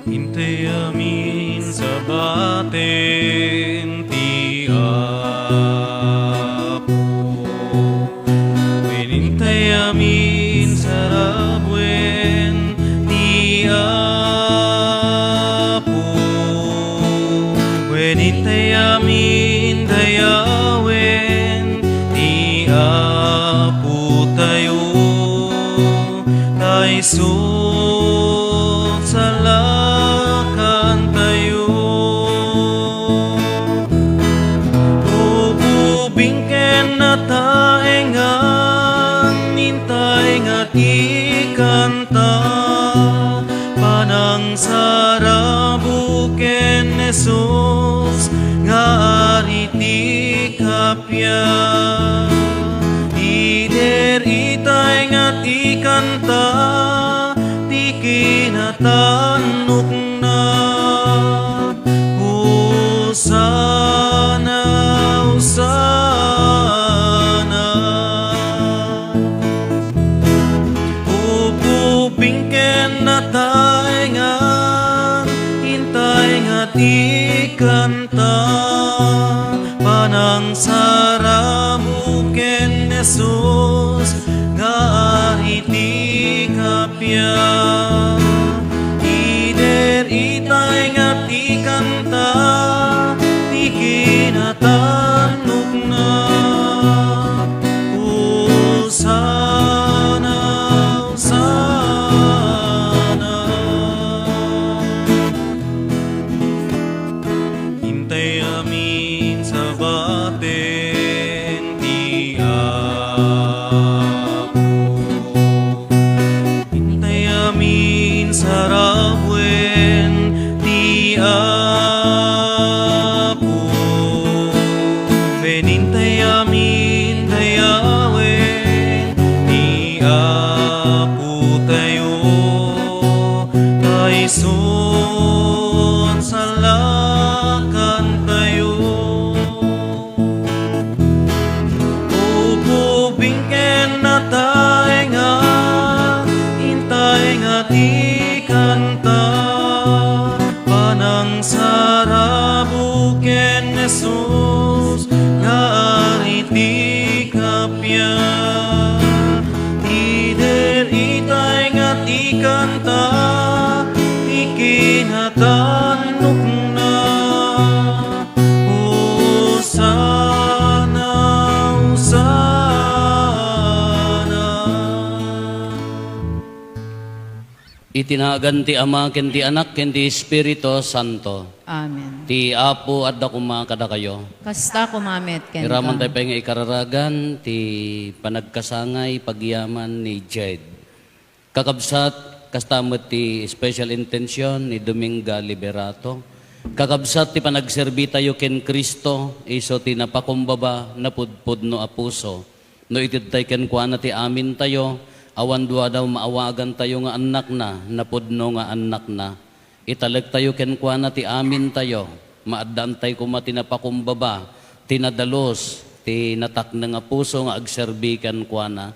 Hintay amin sa batin ti Apo. Hinintay amin sa rabwen ti Apo. Hinintay amin dayawen ti Apo tayo. Tayo salakan tayo. Ububingken na taengan, nintay nga ikanta. Panang sarabuken Jesus, nga ariti kapya. Ider itay nga ikanta, di kinatanok na. Hosana, Hosana. Ububingken na taengan, hintay nga ikanta. Panang saramuken Jesus, nga ariti kapya. Ider itay nga ikanta, di kinatanok na. Hosana, Hosana. Hintay amin sa batin ti Apo. Hintay amin sa rabwen ti Apo. Hinintay amin dayawen ti Apo tayo. Tayo salakan tayo. Ububingken na taengan, hintay nga ikanta. Panang sarabuken Jesus, nga ariti kapya. Ider itay nga ikanta, di kinatanok na. Hosana, Hosana. Itinagan ti Ama, ken ti Anak, ken ti Espiritu Santo. Amen. Ti Apo adda kuma kada kayo. Kasta kumamet ken Iraman ka. tayo pa nga ikararagan ti panagkasangay pagyaman ni Jed. Kakabsat kastamot ti special intention ni Dominga Liberato. Kakabsat ti panagserbi tayo ken Kristo, iso ti napakumbaba napudpud no apuso. No itid tayo ken kuana ti amin tayo, awan dua daw maawagan tayo nga anak na, napudno nga anak na. Italag tayo ken kuana ti amin tayo, maaddan tayo kuma ti napakumbaba, tinadalos, ti natak na nga puso nga agserbi ken kuana.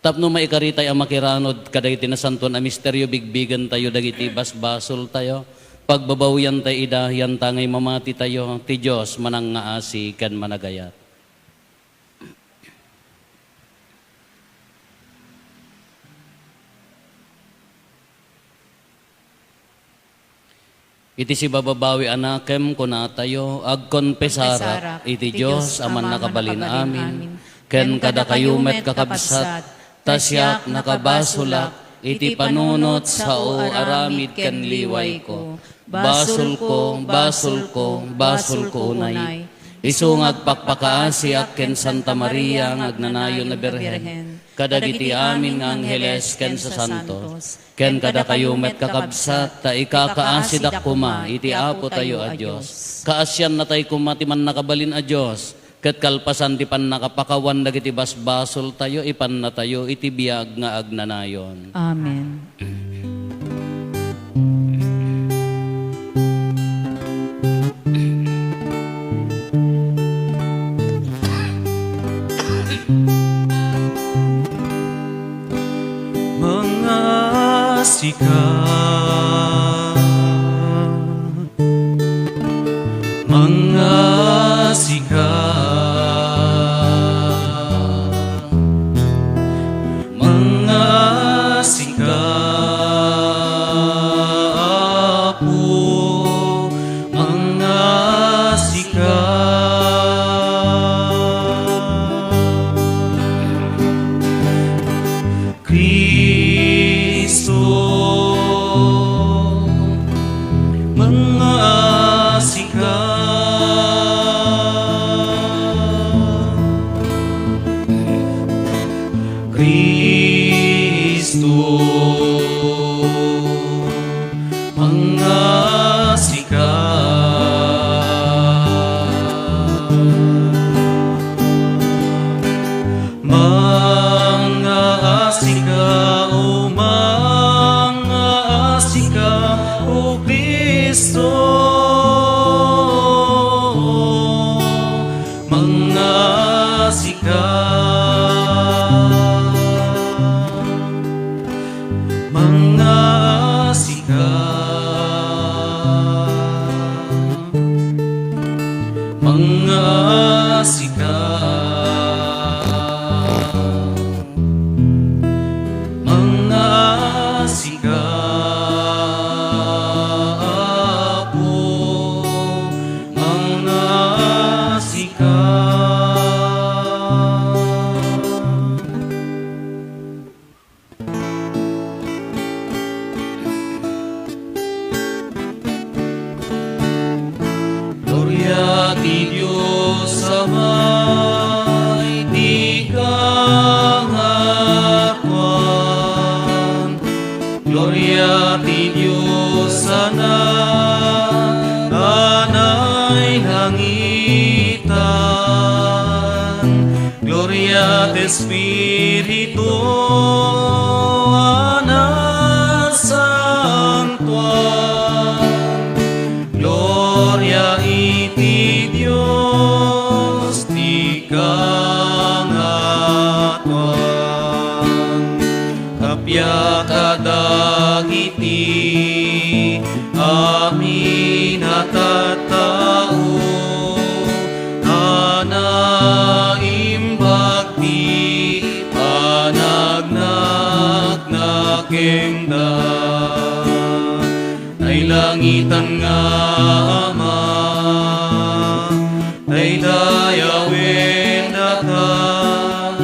Tapno maikaritay ang makiranod kaday tinasanton a misteryo bigbigan tayo dagiti basbasol tayo. Pagbabawian tayo idahian tangay mamati tayo, ti Diyos manang nga asi ken managayat. Iti si bababawi anakem kuna tayo agkonpesara iti Diyos aman nakabalin amin. Ken kada kayumet kakabsat tasyak nakabasulak iti panunot sao aramid ken liway ko. Basul ko, basul ko, basul ko unay. Isungag pakpakaasiak ken Santa Maria ngagnanayon na Birhen. Kadagiti amin nga angheles ken sa santos. Ken kada kayumet kakabsat ta ikakaasidak kuma iti Apo tayo a Diyos. Kaasyan na tayo kuma ti man nakabalin a Diyos. Ket kalpasan ti pan nakapakawan dagiti basbasol tayo ipan na tayo iti biag nga agnanayon. Amen. mga sikat, mga sikat, mga sikat po, mga sikat. Kristo, mga sikat. Kristo, mga sikat. Mga asika, o mga asika, o Kristo. Mga asika, mga asika, mga asika, mga asika po, mga asika. Gloria ti Dios Amay, di kaharapwan. Gloria ti Dios Anak, Anay langitan. Gloria ti Espiritu, Anak Santuan. Gloria iti Dios ti kangatuan. Kapya kadagiti amin natatao, anaimbag ti panagnak na kemda. Ay langitan nga Ama, ay dayawin datan,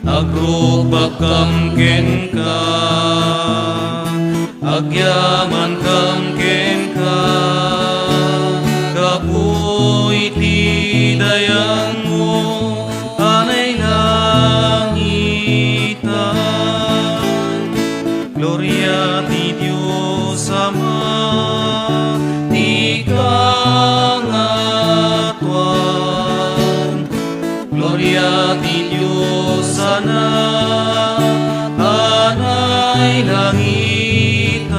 agrupag kam ken ka, agyaman kam ken ka, kapuy ti dayang mo, anay langitan. Gloria ti Dios Ama, ti kangatuan. Gloria ti Dios Anak, Anay langitan.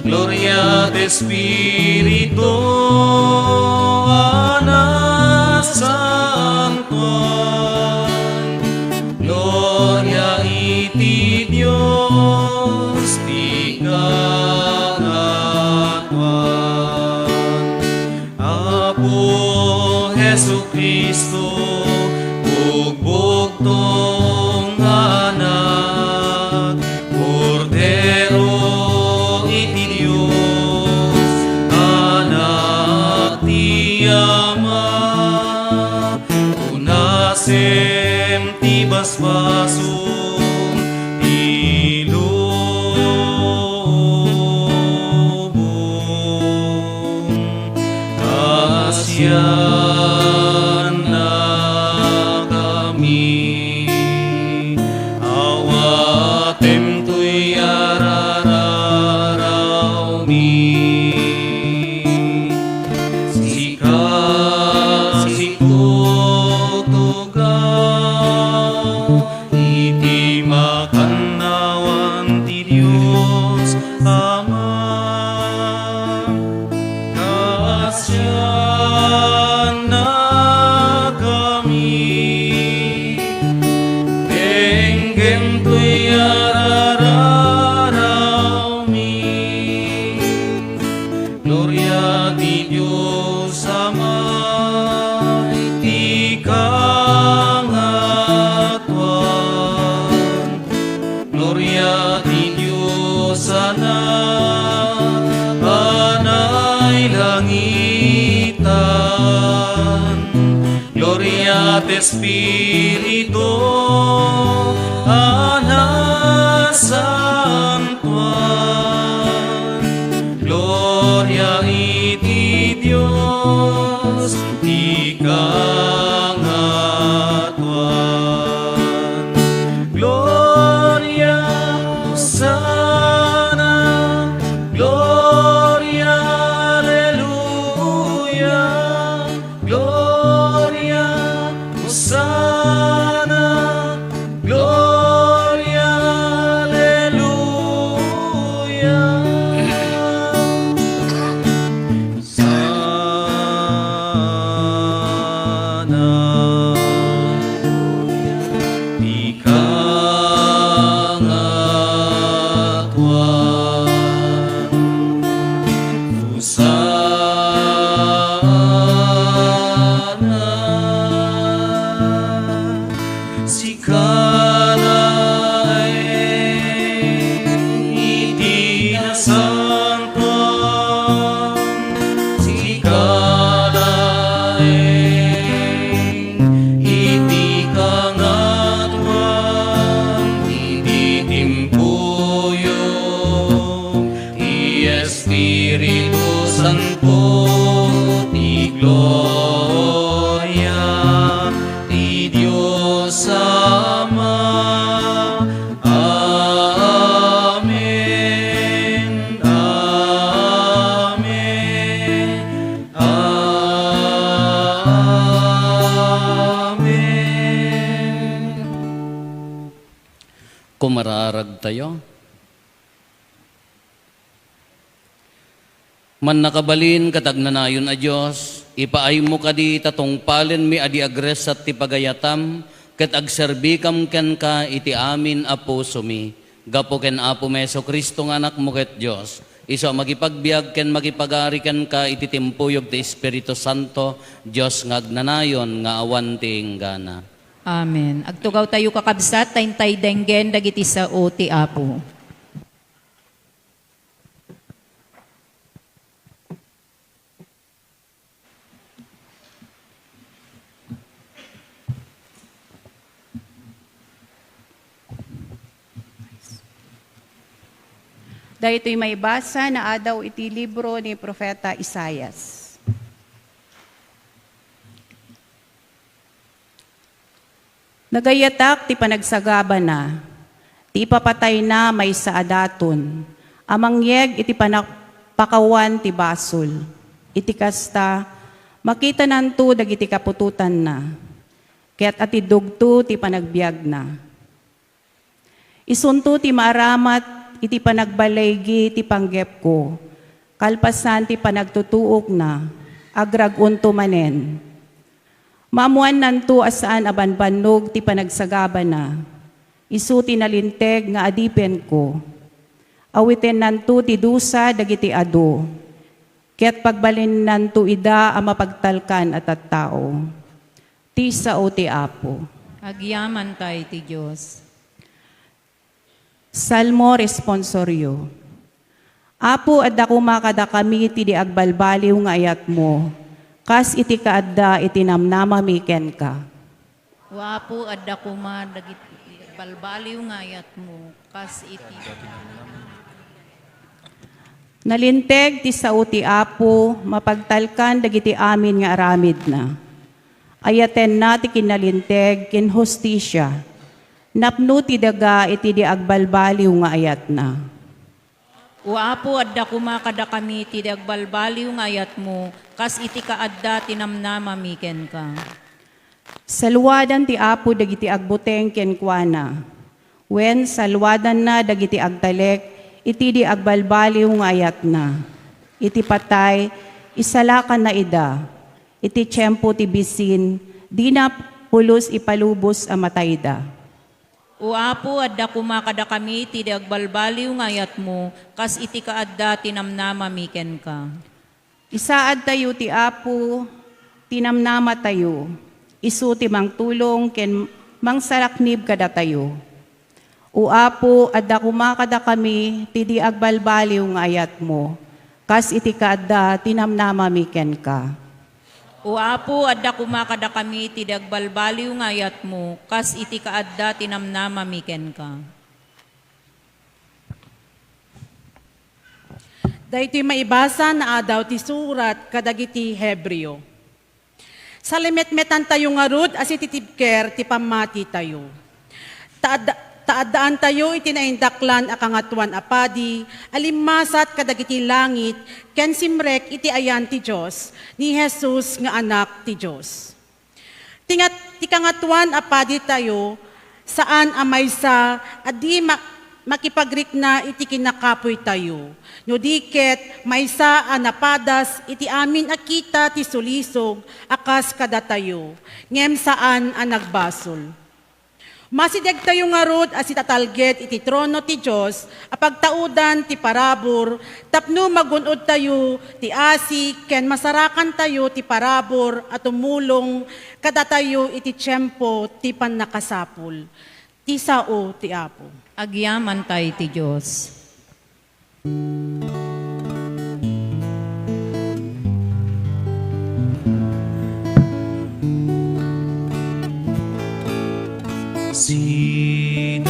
Gloria ti Espiritu, Anak Santuan. Gloria iti Dios ti kangatuan. Apo Jesucristo, bugbugtong anak, Kordero iti Dios, anak ti Ama, unasem ti basbasum ti lubong, kasyan na kami, awatem tuy arararaw mi. Iti makanawan ti Dios Ama, kasyan at Espiritu Ana Santuan. Gloria iti Dios ti kangatuan. Gloria Hosanna, Gloria Alleluia, Gloria Hosanna, Gloria Alleluia. Sana di kangatuan, Hosanna si kalaeng iti nasantuan, si kalaeng iti kangatuan, iti timpuyo ti Espiritu Santo, ti gloria ti Dios Ama. Amen, amen, amen. Kumararag tayo. Man nakabalin katagnanayon a Diyos, ipaay mo kadi tatong palen mi adi agres at ti pagayatam, ket agserbikam ken ka iti amin a puso mi. Gapo ken Apo Meso Kristo nga anak mo ket Diyos. Iso magipagbiag ken magipagari ken ka iti timpuyog ti Espiritu Santo, Diyos nga agnanayon nga awan ti inggana. Amen. Agtugaw tayo kakabsat, tayntay denggen, dagiti sao ti Apo. Dahito'y may basa na adaw iti libro ni Propeta Isayas. Nagayatak ti panagsagaba na, ti ipapatay na may sa adaton, amangyeg iti panapakawan ti basol, iti kasta, makita nanto dagiti kapututan na, kaya't ati dugto ti panagbiag na. Isunto ti maaramat iti panagbalaygi ti panggep ko, kalpasan ti panagtutuok na, agragunto manen. Maamuan nanto asaan abanbanog ti panagsagaba na, isu ti nalinteg nga adipen ko. Awiten nanto ti dusa dagiti ado, kaya't pagbalin nanto ida a mapagtalkan at tao. Ti sao ti Apo. Agyaman tayo ti Diyos. Salmo responsoryo. Apo adda kumakada kami ti di agbalbaliw nga ayat mo, kas iti kaadda iti namnamamiken ka. Wapo adda kuma dagiti balbaliw nga ayat mo, kas iti. Nalinteg ti sao ti Apo, mapagtalkan dagiti amin nga aramid na. Ayaten na ti kinalinteg kin hostisya. Napno ti daga iti di agbalbaliw nga ayat na. Wapo adda kuma kada kami ti agbalbaliw nga ayat mo, kas iti kaadda tinamnamamiken ka. Salwadan ti Apo dagiti agbuteng ken kuana. Wen salwadan na dagiti agtalek, iti di agbalbaliw nga ayat na. Iti patay, isalakan na ida. Iti tiyempo ti bisin, di na pulos ipalubos a matayda. Uapo adda kumakada kami ti agbalbaliw nga ayat mo, kas iti kaadda tinamnamamiken ka. Isaad tayo ti Apo, tinamnama tayo. Isu ti mangtulong ken mangsaraknib kada tayo. Uapo adda kumakada kami ti di agbalbaliw nga ayat mo, kas iti kaadda tinamnamamiken ka. Uapo adda kumakada kami ti dagbalbaliw nga ayat mo, kas iti kaadda tinamnama miken ka. Dahito maibasa na adaw ti surat kadagiti Hebreo. Salimetmetan tayo nga rod as ititibker ti pamati tayo. Taadaan tayo itinaindaklan akangatuan apadi, alimasat kadagiti langit, ken simrek iti ayan ti Diyos, ni Jesus nga anak ti Diyos. Ti kangatuan apadi tayo, saan amay sa adi makipagrik na iti kinakapoy tayo. No diket maysa anapadas iti amin akita ti sulisog akas kada tayo. Ngem saan ang nagbasol. Masideg tayo nga rod as itatalget iti trono ti Diyos apagtaudan ti parabor tapno magunod tayo ti asi ken masarakan tayo ti parabor at tumulong kada tayo iti tiyempo ti pannakasapul. Ti sao ti Apo. Agyaman tayo ti Diyos. Sinadan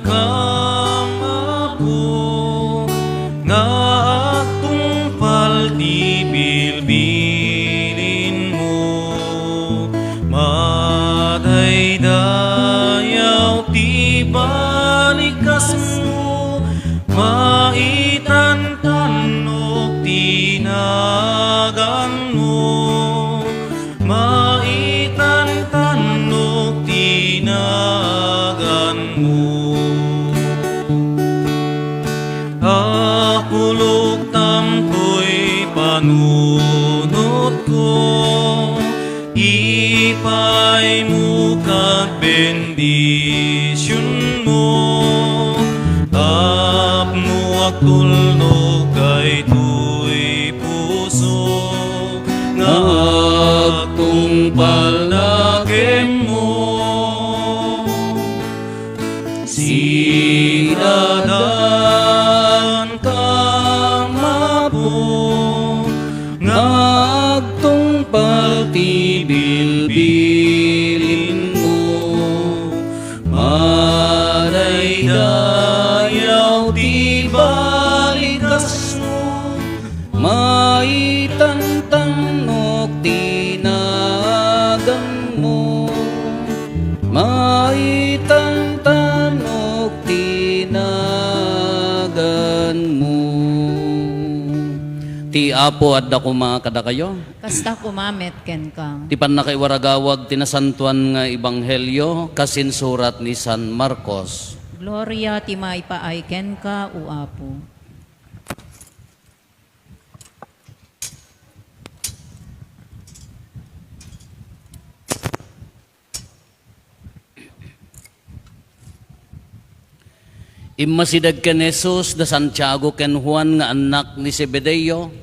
kang ako nga agtungpal ti bilbilin mo, madaydayaw ti balikas mo, maitantanok tinagan mo, maitantanok tinagan mo. Akulog tamko'y panunod ko, ipay mo kag bendisyon mo, tapno agtulnog kay tuy puso, nga agtungpal na kem mo. Sinadan kang mapo, nga agtungpal ti bilbilin mo, madaydayaw ti balikas mo, Maitantanok tinagan mo, maitantanok tinagan mo. Ti Apo adda kumakada kayo. Kasta kumamet ken ka. Ti pannakaiwaragawag tinasantuan nga ebanghelyo kasin surat ni San Marcos. Gloria ti maipaay ken ka, uapo. Immasideg ken Jesus da Santiago ken Juan nga anak ni Zebedeo.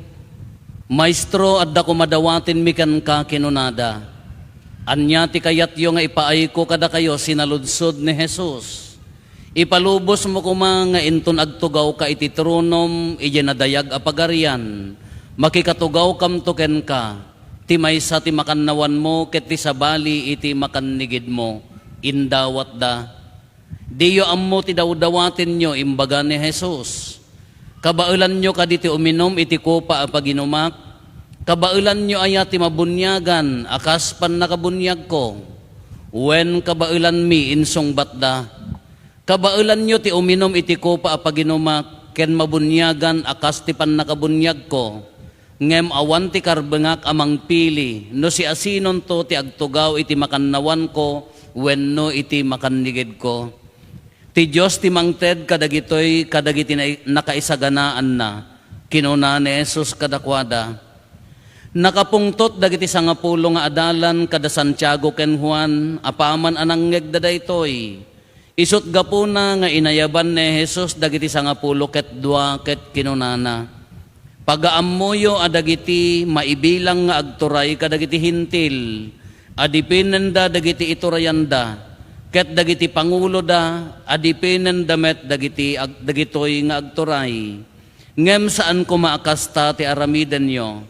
Maestro adda kumadawatin mi ken ka kinunada. Anya ti kayatyo nga ipaay ko kada kayo sinaludsod ni Jesus. Ipalubos mo kuma nga inton agtugaw ka iti tronom iyan nadayag apagarian. Makikatugaw kam to ken ka. Ti maysa ti makannawan mo ket ti sabali iti makannigid mo. Indawat da. Diyo ammo ti dawdawatin nyo imbaga ni Jesus. Kabailan nyo kaditi uminom iti kopa apaginumak. Kabailan nyo ayat ti mabunyagan akas pan nakabunyag ko. Wen kabailan mi insong batda. Kabailan nyo ti uminom iti kopa apaginumak ken mabunyagan akas ti pan nakabunyag ko. Ngem awan ti karbengak amang pili no si asinon to ti agtugaw iti makannawan ko wenno iti makannigid ko. Ti Diyos ti mangted kadagitoy kadagiti nakaisaganaan na kinuna ni Jesus kadakwada. Nakapungtot dagiti sangapulo nga adalan kada Santiago ken Juan apaman ananggeg dadaytoy. Isut gapuna nga inayaban ni Jesus dagiti sangapulo ket dua ket kinunana. Pagaammoyo adagiti maibilang nga agturay kadagiti hintil. Adipinenda dagiti iturayanda. Ket dagiti pangulo da, adipinen damet dagitoy nga agturay. Ngem saan ko maakasta ti aramiden nyo.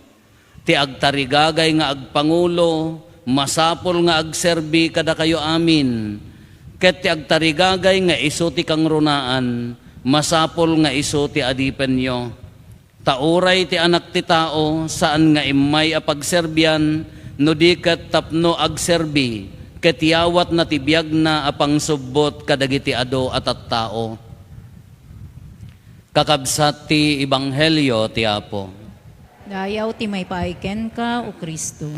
ti agtarigagay nga agpangulo, masapol nga agserbi kada kayo amin. Ket ti agtarigagay nga iso ti kang runaan, masapol nga iso ti adipen nyo. Tauray ti anak ti tao, saan nga imay apagserbyan, no di ket tapno agserbi, ket yawat na tibiyag na apang subbot kadagiti ado at tao. Kakabsat ti Ebanghelyo ti Apo. Dayaw ti may paiken ka, o Kristo.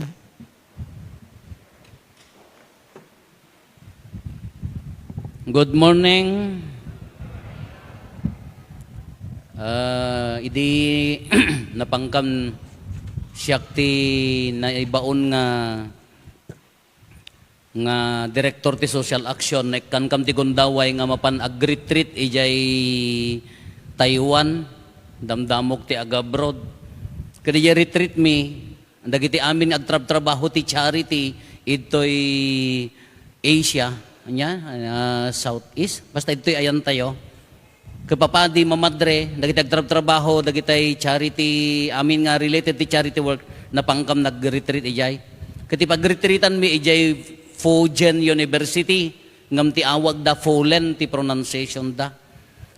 Good morning. Idi napangkam siyak ti naibaon nga director ti social action kan kam ti Gundaway nga mapan ag-retreat ijay Taiwan damdamok ti agabroad. Kadi retreat mi dagiti amin agtrabaho ti charity itoy Asia nya Southeast basta itoy ayan tayo. Kapapadi mamadre dagiti agtrabaho dagiti charity amin nga related ti charity work na pangkam nag-retreat ijay. Kati pag-retreatan mi ijay Fujian University ngam ti awag da Folen ti pronunciation da.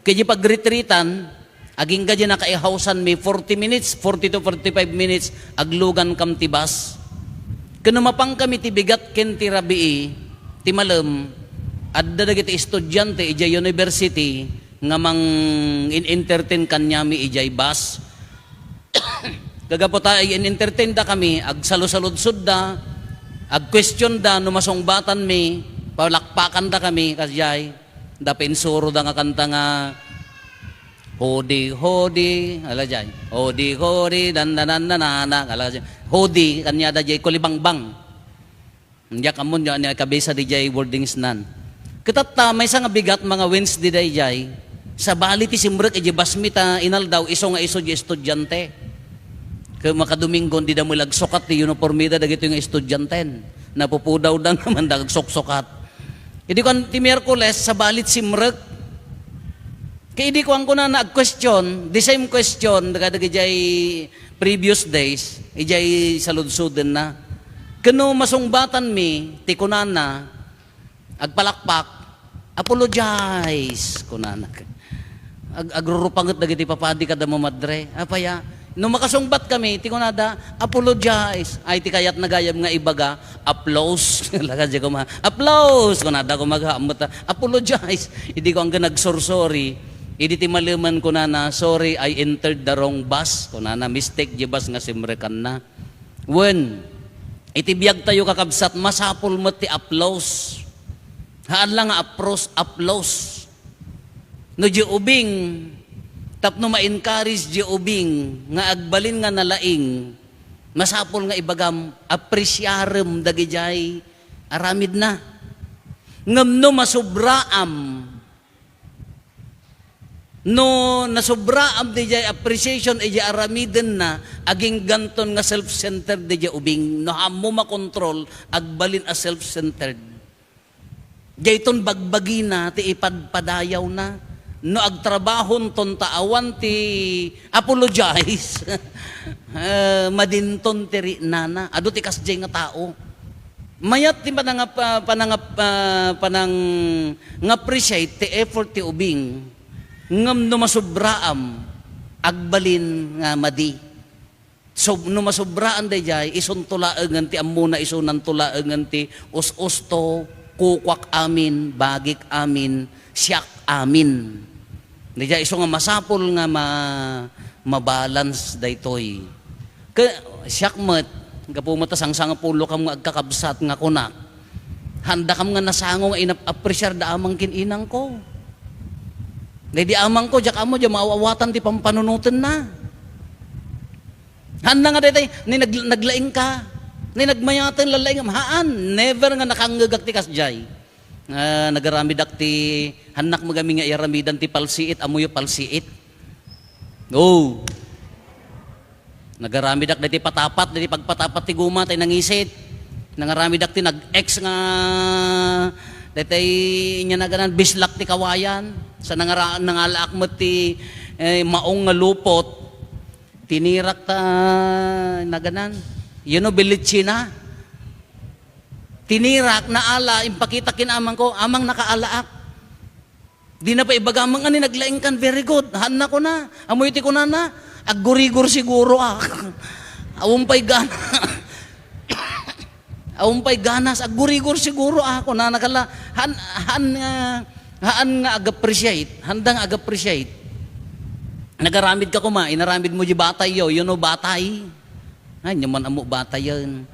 Kaya pag-retreatan, aging ka dyan nakaihawsan may 40 minutes, 40 to 45 minutes, aglugan kam ti bus. Kanumapang kami ti bigat ken ti rabii, ti malem, at dadagiti estudyante ijay university, nga mang in-entertain kanyami ijay bus. Kagapota ay in-entertain da kami, ag salusaludsud da, ag question da, numasong batan mi, palakpakan da kami, kasyay, da pensuro da nga kanta nga hodi hodi ala jay hodi hodi dan ala jay hodi kanya da jay kulibangbang nya kamon nya kabisa di jay wordings nan ketata may nga bigat mga Wednesday day jay sa bali ti simrek ije basmita inal daw iso nga iso jay estudyante ke makadomingon di da mulag sokat ti uniformida dagito nga estudyanten napupudaw da naman dag sok-sokat. Hindi ko ti Miyerkules sa balit simrek. Kaya hindi ko ang kuna nag-question, the same question, daga jay previous days, ijay saludsuden na. Kano masungbatan mi, ti kunana, agpalakpak, apologize, kunana. Agrurupangot dagiti papadi kada mamadre. Apaya, no makasungbat kami, ti kunada, apologize. Ay ti kayat nagayam nga ibaga, applause. Lagad ko applause. Kunada ko maghamot, apologize. Hindi ko ang nagsorsori. Hindi ti malaman ko na, sorry, I entered the wrong bus. Kunana, mistake di bus nga simrekan na. When, itibiyag tayo kakabsat, masapul mo ti applause. Haan lang nga applause. No di ubing, tapno ma-encourage di ubing, nga agbalin nga nalaing, masapol nga ibagam, apresyarem dagijay, aramid na. Ngam no masubraam, no nasubraam dijay appreciation, ija aramiden na, aging ganton nga self-centered dijay ubing, no hamo makontrol, agbalin a self-centered. Jayton bagbagi na, ti ipadpadayaw na, no agtrabahon ton taawan ti apologize madinton ti nana adu ti kasjay nga tao mayat ti panang appreciate ti effort ti ubing ngam no masubraam agbalin nga madi so no masubraan dayjay ison tulaengan ti ammuna isunan tulaengan ti us-usto kukwak amin bagik amin siyak amin. Nidya iso nga masapol nga mabalance daytoy. Siyak met, kapumata sang pulo kam nga agkakabsat nga kunak. Handa kam nga nasango nga inap-appreciate da amang kininang ko. Di amang ko, jak amo, di maawawatan ti pampanunutin na. Handa nga daytay, ni naglaing ka, ni nagmayatan lalaing haan, never nga nakanggagak ti kasjay. Nagaramidak ti hanak magami nga iramidan ti palsiit amuyo palsiit. Oh. Nagaramidak dati patapat dati pagpatapat ti guma tay nangisit. Nangaramidak ti nag-ex nga dati inya naganan bislak ti kawayan sa nangalaak mo ti maong nga lupot ti tinirak ta naganan. Bilitsi na. Tinirak na ala, impakita kinamang ko, amang nakaalaak. Di na pa ibagamang ani naglaing kan, very good. Han na ko na, amoy ti ko na, aggurigur siguro Awumpay gana. Awumpay ganas, aggurigur siguro ako na nakala. Haan nga ag-appreciate, handang ag-appreciate. Nagaramid ka kuma, inaramid mo di batay yo, batay. Ay, naman amo batay yun.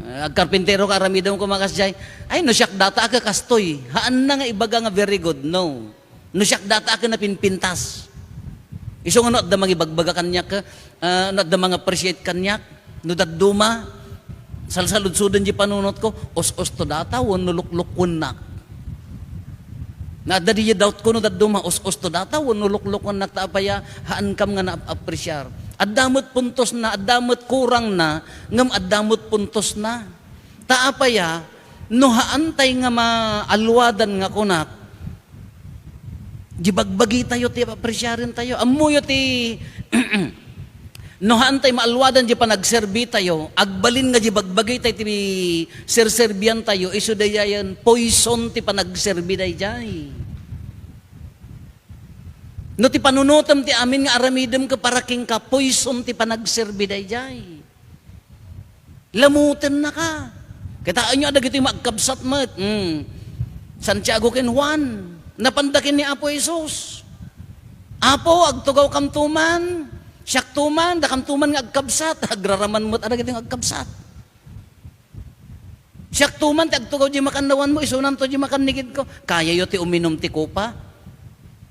Agkarpintero ka, aramidam ko makasjay. Ay, no siyak data ka kastoy. Haan na nga ibaga nga very good, no. No siyak data ka na pinpintas. Iso nga no, at damang ibagbaga kanyak ka, no, at damang appreciate kanyak, no, daduma, salsalud-sudan di panunot ko, os-os to data, wan nuluklukun na. Na dadi doubt ko no daduma os to data wano luklukon na tapaya haan kam nga na-appreciar. Addamot puntos na, addamot kurang na, ngam addamot puntos na. Taapaya no haantay nga maalwadan nga kunak. Gibagbagi tayo ti appreciarin tayo. Amuyo ti no haantay maalwadan di pa nagserbi tayo, agbalin nga di bagbagay tayo ti serserbian tayo, iso dayayan poison ti pa nagserbi dayjay. No ti panunutam ti amin nga aramidem ka paraking ka, poison ti pa nagserbi dayjay. Lamutin na ka. Kitaan nyo adag ito yung magkabsat mat. Santiago ken Juan, napandakin ni Apo Jesus. Apo, agtugaw kam tuman. Siyak tuman, dakam tuman nga agkabsat, agraraman mo't adag ito yung agkabsat. Siyak tuman, ti agtugaw di makandawan mo, isunan to di makanigid ko. Kaya yo ti uminom ti kopa.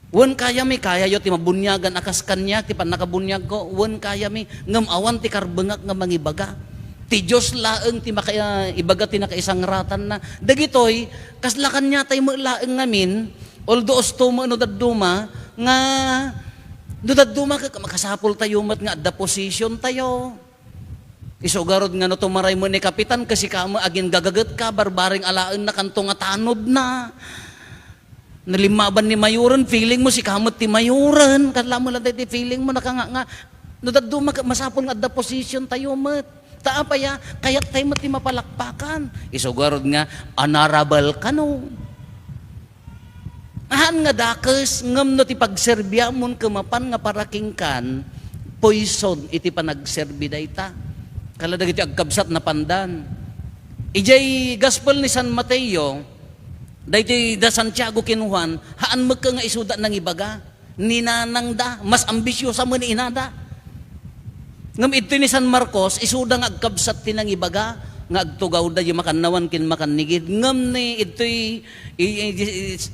Wan kaya mi, kaya yo ti mabunyagan akas kanya, ti pan nakabunyag ko. Wan kaya mi, ngam awan ti karbengak nga mangibaga. Ti Diyos laeng ti ibaga ti nakaisang ratan na. Dagitoy, kaslakan niya tayo laeng ngamin, although ostuma no daduma, nga no daduma makasapol tayo mat nga adda position tayo. Isugarod nga no tumaray mo ni kapitan kasi kamo agin gagagat ka, barbaring alaen na kanto nga tanod na. Nalimaban ni Mayuran, feeling mo si kamot ti Mayuran, kadla mo lang tayo feeling mo nakanga no daduma masapol nga adda position tayo mat. Taapaya, kayat tayo mat ti mapalakpakan. Isugarod nga, honorable ka no. Ahan nga dakes, ngam no ti pagserbya mon kamapan nga paraking kan, poison iti panagserbi dayta. Kaladag iti agkabsat na pandan. Ijay gospel ni San Mateo, dayti da Santiago ken Juan, haan magka nga isuda ng ibaga, ninanang da, mas ambisyosa mo ni inada. Ngam ito ni San Marcos, isuda nga agkabsat ti ng ibaga, nga agtugaw da yung makanawan kin makanigid. Ngam ni ito'y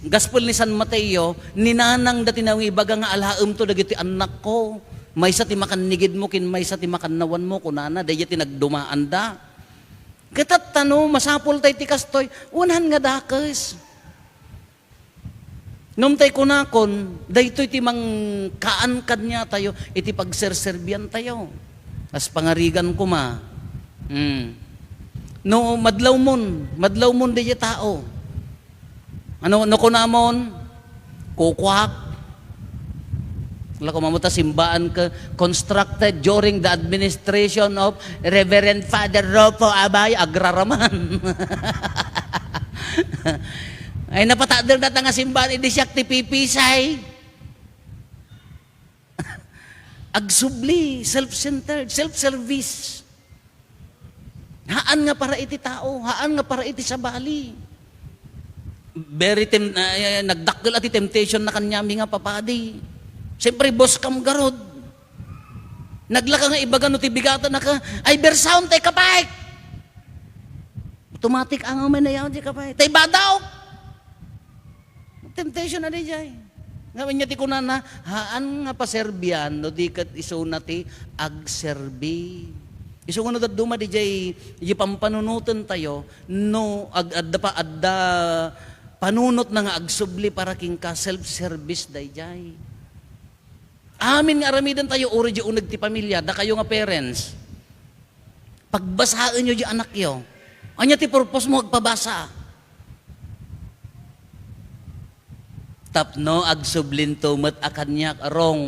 gospel ni San Mateo, ninanang dati na ibaga nga alaem to dagiti anak ko. May sa ti makanigid mo kin may sa ti makanawan mo kunana daya ti nagdumaan da. Katat tano masapol tay ti kastoy, unahan nga dakes. Num tay kunakon, daytoy ti mang kaan kanya tayo, iti pagserserbian tayo. As pangarigan ko ma. No, madlaw mon di tao. Ano, no kunamon, kukwak. Wala ko mamuta simbaan ka, constructed during the administration of Reverend Father Ropo Abay, agraraman. Ay napatader na nga simbaan, hindi siya ti pipisay. Agsubli, self-centered, self-service. Haan nga para iti tao, haan nga para iti sabali. Very nagdakkel ati temptation na kanyami nga papadi. Siyempre boss kam garod. Naglaka nga ibaga no tibigatan na ka, ay bersound tay kapay. Automatic ang manayaw di kapay. Tay badaw. Temptation na di jay. Ngayon niya ti kunana, haan nga paserbian no di kat iso na ti agserbi. Iso nga no daduma di jay pampanunutan tayo no adda panunot na nga agsubli para king ka self-service day jay. Amin nga aramidan tayo ori di unag ti pamilya da kayo nga parents. Pagbasaan nyo di anak yo. Anya ti purpose mo agpabasa. Tapno agsublin to met akanyak rong.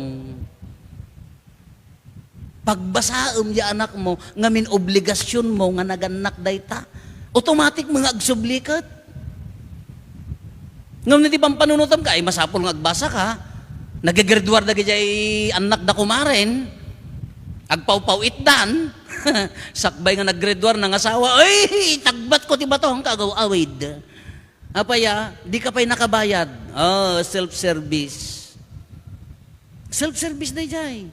Pagbasaom ya anak mo, ngamin obligasyon mo nga naganak dayta. Automatic mga agsublikat. Ngam na di bang panunutam ka, ay masapol nga agbasa ka. Nagagraduar na gajay anak da kumaren. Agpaw-paw itdan. Sakbay nga naggraduar ng asawa, ay, tagbat ko ti bato ang kagaw-awid. Apaya, di ka pa'y nakabayad. Oh, self-service. Self-service na jay.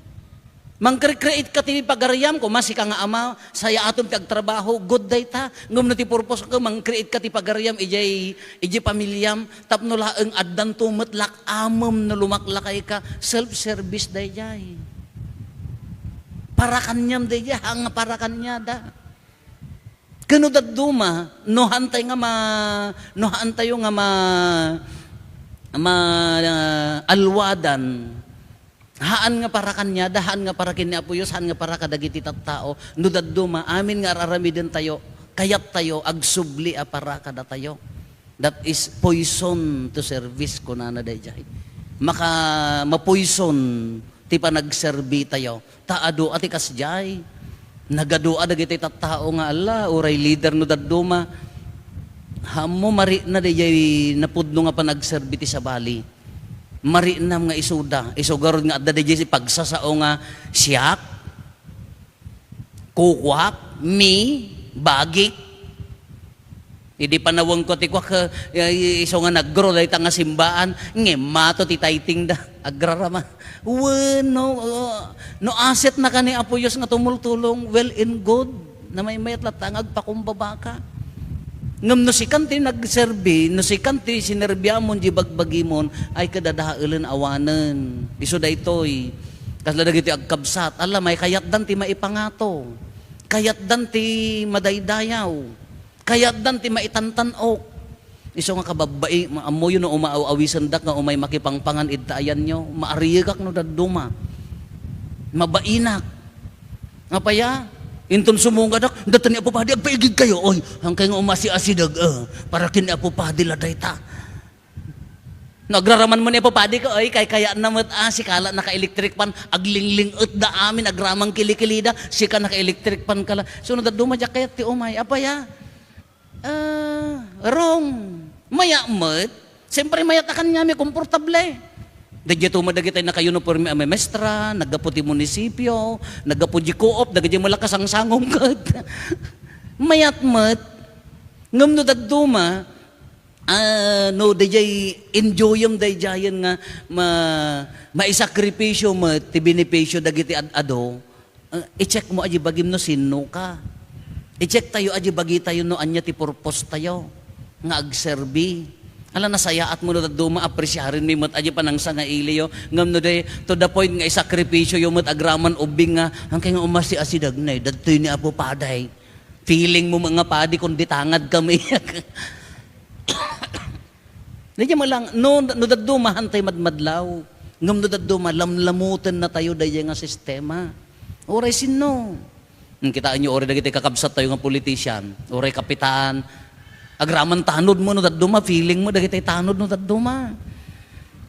Mangkre-create ka ti pagarayam ko, masi ka nga ama, saya atom ti agtrabaho, good day ta. Ngum na ti purpose ko, mangkreate ka ti pagarayam, ijay pamilyam, tapno laeng addan tumetlak, amam na lumaklakay ka, self-service day jay. Para kanyam day jay, hanga para kanya da. Kanudad duma, no hantay yo nga alwadan, haan nga para kanya, dahan nga para kiniapuyos, haan nga para kadagiti tattao, nudad duma, amin nga aramiden tayo, kayat tayo, agsubli a para kada tayo. That is poison to service ko na dayjay. Mapoison, ti pa nagserbi tayo, taado ati kasjay, nagadua dagiti tattao nga ala, uray leader nudad duma, hamo mari na dayjay napudno nga pa nagserbi ti sa bali. Marinam nga isuda, isugarod nga adda si pagsasao nga siyak, kukwak, bagik. Idi panawang ko ti kwak iso nga naggrow day nga simbaan, ngemato ti tayting da agrarama. No asset na kani apuyos nga tumultulong, well and good na may mayat latangag pakumbaba ka. Ngam no si kanti nagserbi, no si kanti sinerbyamon di bagbagimon ay kadadahaulan awanen. Iso daytoy. Kasla dagiti agkabsat, ala may kayat dan ti maipangato. Kayat dan ti madaydayaw. Kayat dan ti maitantanok. Iso nga kababay, amoy no umaawisan dak nga umay makipangpangan idtaayan nyo, maariyagak no daduma. Mabainak. Ngapaya, inton sumungadak, datan ni Apo Padi, agpaigid kayo, oy, hangkay nga umasi-asidag, para kin ni Apo Padi laday ta. Nagraraman mo ni Apo Padi ka, oy, kaya namat sikala naka-electric pan, aglingling ut da amin, agramang kilikilida, sika naka-electric pan kala. Sunod at dumadyak kayat ti umay, apaya, wrong, mayamat, siyempre mayat akan niya, may komportable. Dagiti tumadagitay na kayo no pormi ame mestra, nagaputi munisipyo, nagaputi co-op, dagiti malakas ang sangong kat. Mayatmat, ngam no dagduma, no dayjay enjoyam dayjayan nga maisakripisyo mo ti benepisyo dagiti ado. I-check mo aji bagim no sino ka. I-check tayo aji bagi tayo no anya ti purpose tayo nga agserbi. Ala nasaya at mo no duma appresyarin mi mat aji panangsa nga iliyo ngam no day to the point nga isakripisyo yo mat agraman ubing nga hangkay nga umasi asidagnay dadtoy ni Apo Paday. Feeling mo mga padi kundi tangad kami. Dayjay mo lang no daduma hantay madmadlaw. Ngam no daduma lamlamutan na tayo dayjay nga sistema. Oray sino? Kitaan nyo oray dagiti kakabsat tayo nga politician, oray kapitan. Agraman tanod mo no daduma, feeling mo dagiti tanod no daduma.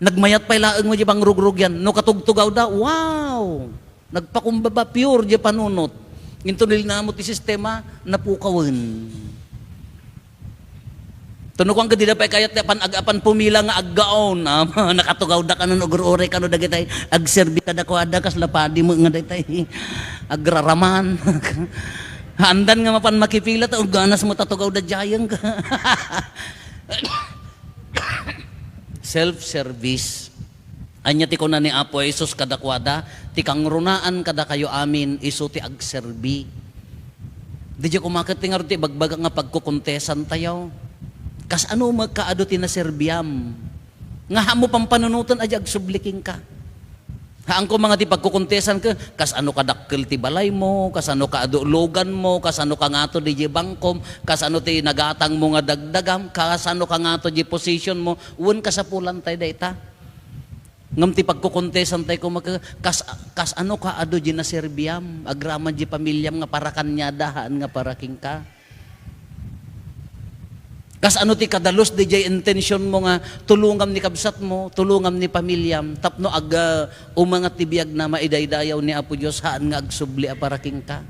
Nagmayat pa ilaeng mo di bang rugrug yan. No katugtugaw da, wow! Nagpakumbaba pure di panunot. Into nilnamot ti sistema, napukawan. Tunok ang kadida pa kayat apan pumila nga aggaon. Nakatugaw da ka nun, ugurore ka no dagitay. Agserbi ka da ko ada kas lapadi mo nga dagitay. Agraraman. Handan nga mapan makipila ta ganas mo tatugaw da jayang ka. Self-service. Anya ti kunan ni Apo Jesus kadakwada, ti kangrunaan kada kayo amin isu ti agserbi. Di ko kumakit ti ti bagbaga nga pagkukontesan tayo. Kas ano magkaado ti na serbiam. Nga hamo pang panunutan aja agsubliking ka. Haan ko mga ti pagkukontesan ka, kas ano ka dakkel ti balay mo, kas ano ka adulogan mo, kas ano ka nga to di bangkom, kas ano ti nagatang mo nga dagdagam, kas ano ka nga to di position mo, uwan ka sa pulan tayo dayta. Ngam ti pagkukontesan tayo ko kas ano ka ado di na serbiam, agraman di pamilyam nga para kanya dahan nga para king ka. Kas ano ti kadalos di jay intention mo nga tulungam ni kabsat mo, tulungam ni pamilyam, tapno aga umangat ti biag na maidaydayaw ni Apo Dios haan nga agsubli a paraking ka.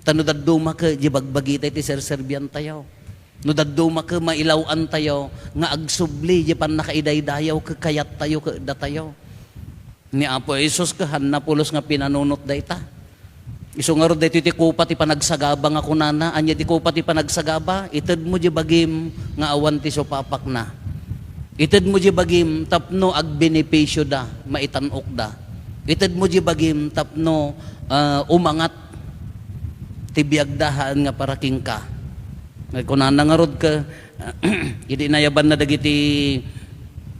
Tano dadduma ka di bagbagi tayo ti serserbian tayo. No dadduma ka mailawan tayo nga agsubli di pan nakaidaydayaw ka kayat tayo ka da tayo. Ni Apo Jesus ka hanna pulos nga pinanunot dayta. Iso nga ro dito ti kupa ti panagsagaba nga kunana, anya ti kupa ti panagsagaba, ited mo di bagim nga awan ti sopapak na. Ited mo di bagim tapno ag benepisyo da, maitanok da. Ited mo di bagim tapno umangat ti biagdahan nga paraking ka. Kunana nga rod ka, hindi nayaban na dagiti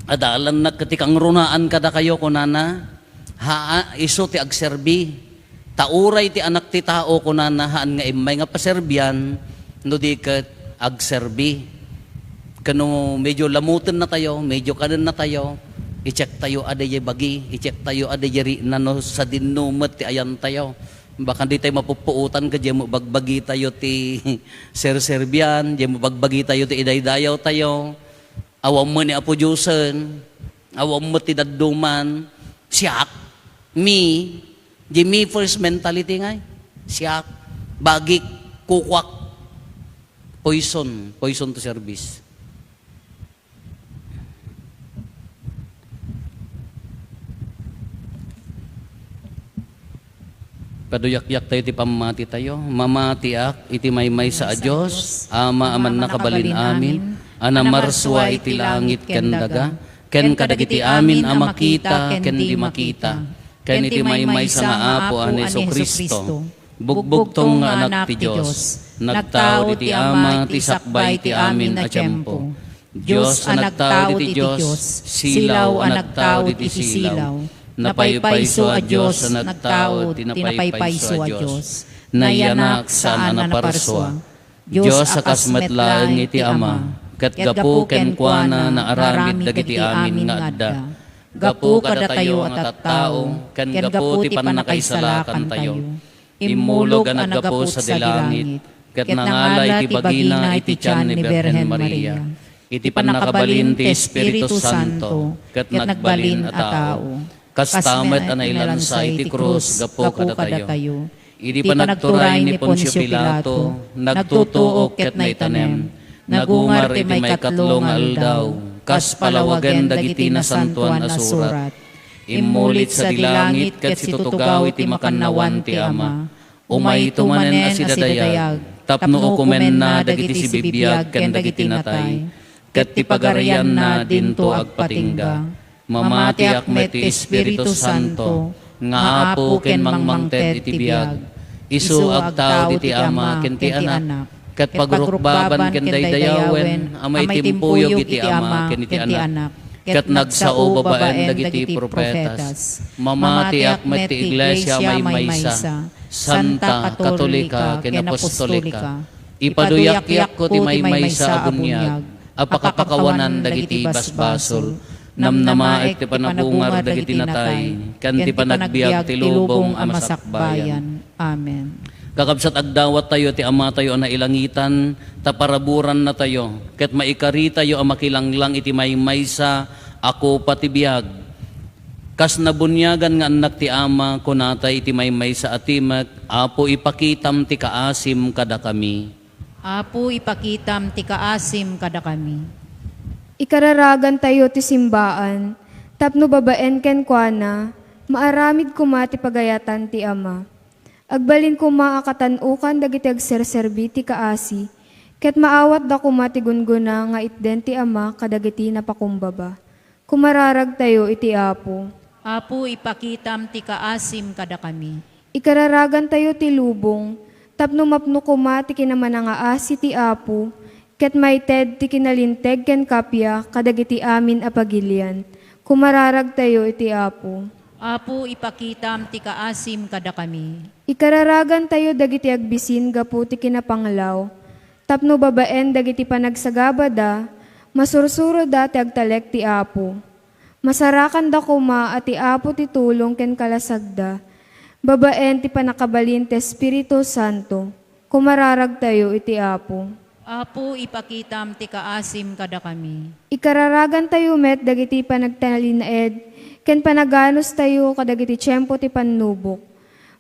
adalan na katikang runaan kada kayo kunana, iso ti agserbi. Tauray ti anak ti tao kunana haan nga imay nga paserbian no di ket agserbi. Kano medyo lamutan na tayo, medyo kanan na tayo, i-check tayo aday bagi, i-check tayo aday nano sa dinumet ti ayan tayo. Baka di tayo mapupuutan ka diyan mo bagbagi tayo ti serserbian, diyan mo bagbagi tayo ti idaydayaw tayo. Awam mo ni Apo Diyosen, awam mo ti dadduman, siyak, me first mentality nga. Siyak, bagik, kukwak, poison to service. Paduyak-yak tayo ti pamati tayo. Mamatiak iti maymay sa Diyos, ama aman nakabalin amin, anamarswa iti langit ken daga, ken kadagiti amin amakita ken di makita. Ken iti maymay sa nga Apo an Jesu-Kristo, bugbugtong nga anak ti Diyos, nagtao ti Ama ti sakbay ti amin a tiyempo. Diyos a nagtao ti Diyos, silaw a nagtao ti silaw, napaypayso a Diyos a nagtao ti napaypayso a Diyos, nayanak sa anaparswa. Diyos a kasmetlaeng iti Ama, ket gapu ken kuana na aramid dagiti amin nga adda. Gapu kada tayo ang tattao, ken gapu ti panakaisalakan tayo. Imulog ang nagapu sa dilangit, ket nangalay ti bagina iti tiyan ni Birhen Maria. Iti panakabalin ti Espiritu Santo, ket nagbalin a tao. Kastamet a nailansay ti krus, gapu kada tayo. Iti panagturay ni Poncio Pilato, nagtutuok ket naitanem, nagungar iti may katlong aldaw. Kas palawagan dagiti nasantuan a surat. Imulit sa dilangit ket situtugaw iti makannawan ti Ama. Umay tumanen a sidadayag, tapno ukumen na dagiti sibibiyag ken dagiti natay. Ket ti pagarian na dinto agpatingga. Mamatiak met ti Espiritu Santo, nga Apo ken mangmangted iti biyag. Isu agtao iti Ama ken ti Anak. Ket pagrukbaban ken daydayawen amay timpuyog iti Ama ken iti Anak. Ket nagsao babaen dagiti propetas. Mamatiak met ti Iglesia maymaysa, Santa Katolika ken Apostolika. Ipaduyak-yak ko ti maymaysa a bunyag, apakapakawanan dagiti basbasol. Namnamaek ti panabungar dagiti natay, ken ti panagbiag ti lubong a masakbayan. Amen. Kakabsat agdawat tayo ti Ama tayo na ilangitan, taparaburan na tayo, ket maikari tayo ang makilanglang iti maymaysa, ako pati biyag. Kas nabunyagan nga anak ti Ama, kunatay iti maymaysa atimek, Apo ipakitam ti kaasim kada kami. Apo ipakitam ti kaasim kada kami. Ikararagan tayo ti simbaan, tapno babaen ken kuana, maaramid kuma ti pagayatan ti Ama. Agbalin ko maakatanukan dagiti agserserbi ti kaasi, ket maawat da kuma ti gunguna nga itden ti Ama kadagiti napakumbaba. Kumararag tayo iti Apo. Apo ipakitam ti kaasim kada kami. Ikararagan tayo ti lubong, tapno mapno kuma ti kinamanangaasi ti Apo, ket maited ti kinalinteg ken kapya kadagiti amin a pagilian. Kumararag tayo iti Apo. Apo ipakitam ti kaasim kada kami. Ikararagan tayo dagiti agbisin gapu ti kinapanglaw, tapno babaen dagiti panagsagabada, masursuro da ti agtalek ti Apo. Masarakan da kuma at ti Apo ti tulong ken kalasagda, babaen ti panakabalin ti Espiritu Santo, kumararag tayo iti Apo. Apo ipakitam ti kaasim kada kami. Ikararagan tayo met dagiti panagtalinaed, ken panaganos tayo kadagiti tiyempo ti pannubok.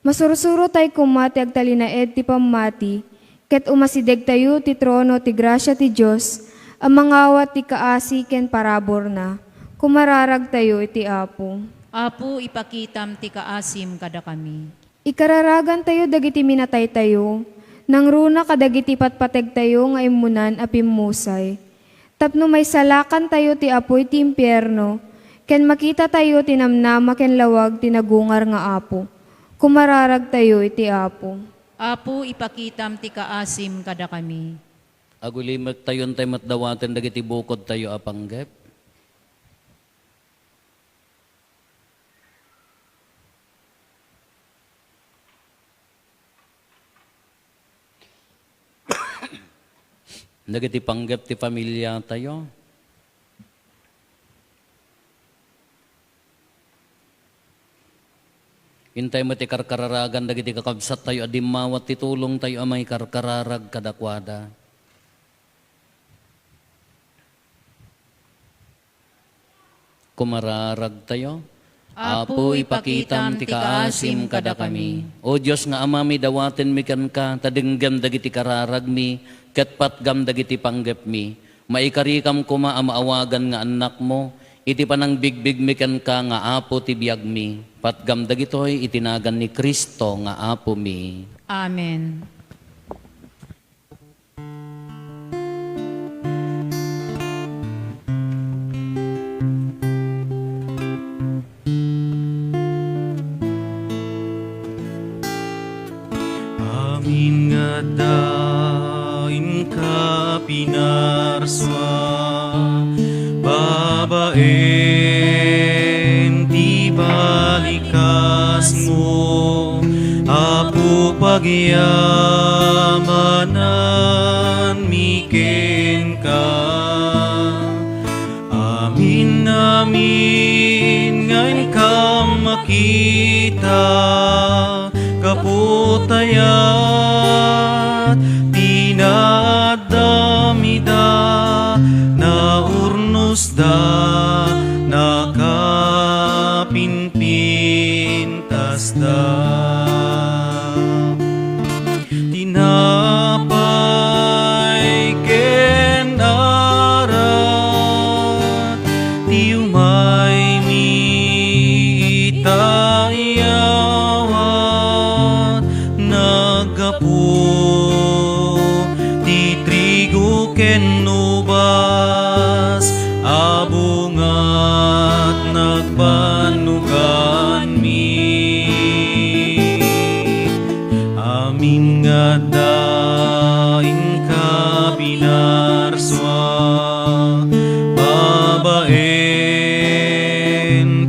Masursuro tayo kumati agtalinaed ti pammati, ket umasideg tayo ti trono ti grasya ti Diyos, ang mangawat ti kaasi ken parabor na. Kumararag tayo iti Apo. Apo ipakitam ti kaasim kada kami. Ikararagan tayo dagiti minatay tayo, nang runa kadagiti patpateg tayo nga imunan a pimmusay. Tapno may salakan tayo ti apoy ti impyerno, ken makita tayo tinamnama ken lawag tinagungar nga Apo. Kumararag tayo iti Apo. Apo ipakitam ti kaasim kada kami. Agulimat tayon tayo matdawaten dagiti bukod tayo apanggep. Dagiti panggep ti pamilya tayo. Intay mo ti karkararagan dagiti kakabsat tayo adimawat ti tulong tayo amay karkararag kadakwada. Kumararag tayo. Apo ipakitam ti kaasim kada kami. O Diyos nga amami dawaten mi kan ka, tadinggam dagiti kararag mi, ket patgam dagiti panggep mi. Maikarikam kuma amaawagan nga anak mo, iti panang bigbig mi kan ka nga Apo ti biag mi. Patgam dagitoy itinagan ni Kristo nga Apo mi. Amen. Amin nga dain ka pinarswa, babaen ti balikas mo, Apo pagyamanan miken ka. Amin amin ngayon ka makita, kaputayat pinadamida na urnos da nakapinpintas da tinapay ken arat ti umay mi itayawat nagapu ti trigo ken ubas abungat nagpanugan mi. Amin nga daing ka pinarswa, babaen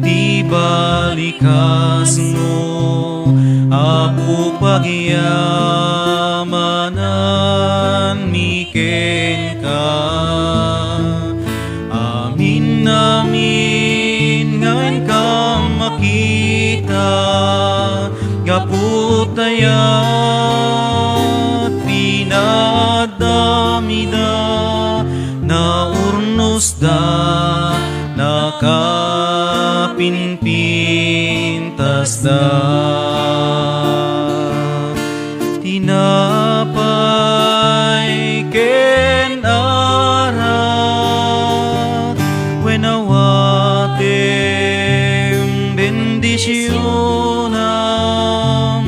ti balikas mo, Apo pagyamanan miken ka. Amin amin ngayon ka makita, kaputayat pinadamida na urnos da nakapinpintas da tinapay ken arat wenawatem bendisyonam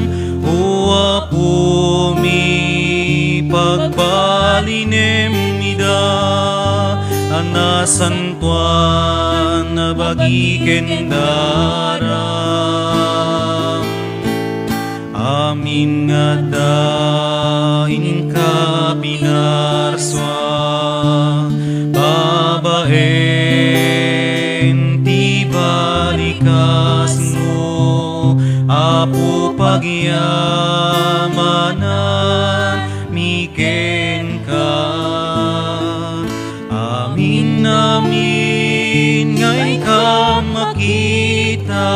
o Apo mi pagbalinem ida anasantuan na bagiken darang. Amin nga dain ka pinarswa, babaen ti balikas mo, Apo pagyamanan miken ka. Amin amin ngayon ka makita,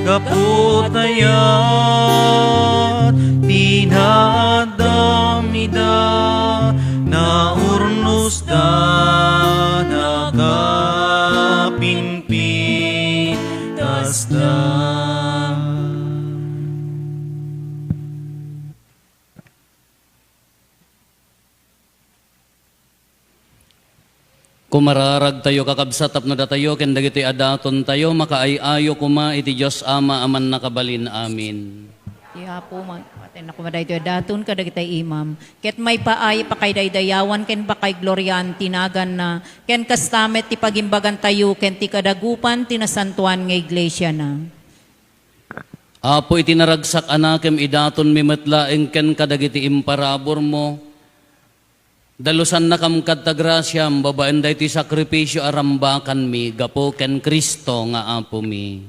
kaputayat pinadamida Kumararag tayo kakabsat tapno datayo ken dagiti adaton tayo makaayayo kuma iti Dios Ama aman nakabalin amin. Iya po, maten ako maday ito daton ka dagitay imam. Ket may paay pa kay daydayawan ken pa kay glorian tinagan na ken kastamet ti pagimbagan tayo ken ti kadagupan tinasantuan nga iglesia na. Apo iti naragsak anakem idaton mi metlaeng ken kadagiti imparabor mo. Dalusan na kam kadta grasyam babaen da iti sakripisyo arambakan mi gapo ken Kristo nga apo mi.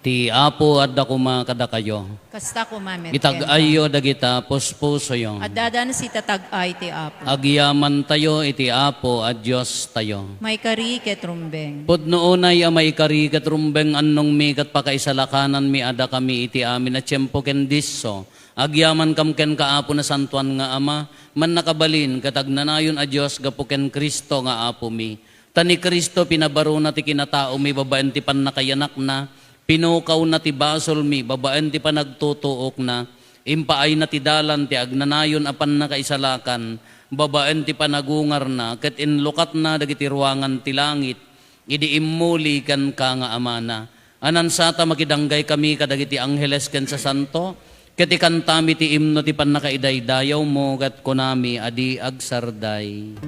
Ti apo adda kuma kada kayo. Kasta ko mamet. Itag-ayo dagita puspuso yo. At dadan si tatag-ay ti apo. Agyaman tayo iti apo at Diyos tayo. May kari ket rumbeng. Pudno unay amay kari ket rumbeng annong mi ket pakaisalakanan mi ada kami iti amin at tiyempo ken disso. Agyaman kam ken kaapo na santuan nga ama, man nakabalin katagnanayon a Dios gapo ken Kristo nga apo mi. Tani Kristo pinabaro na ti kinatao mi babaen ti pannakayanak na, pinukaw na ti basol mi babaen ti panagtutuok na, impaay na ti dalan ti agnanayon a pannakaisalakan, babaen ti panagungar na, ket inlukat na dagiti ruangan ti langit, idi immuli ken ka nga amana. Anansata makidanggay kami kadagiti angheles ken sa santo, ket ikantami ti imno ti pannakaidaydayaw mo ket kunami adi agsarday.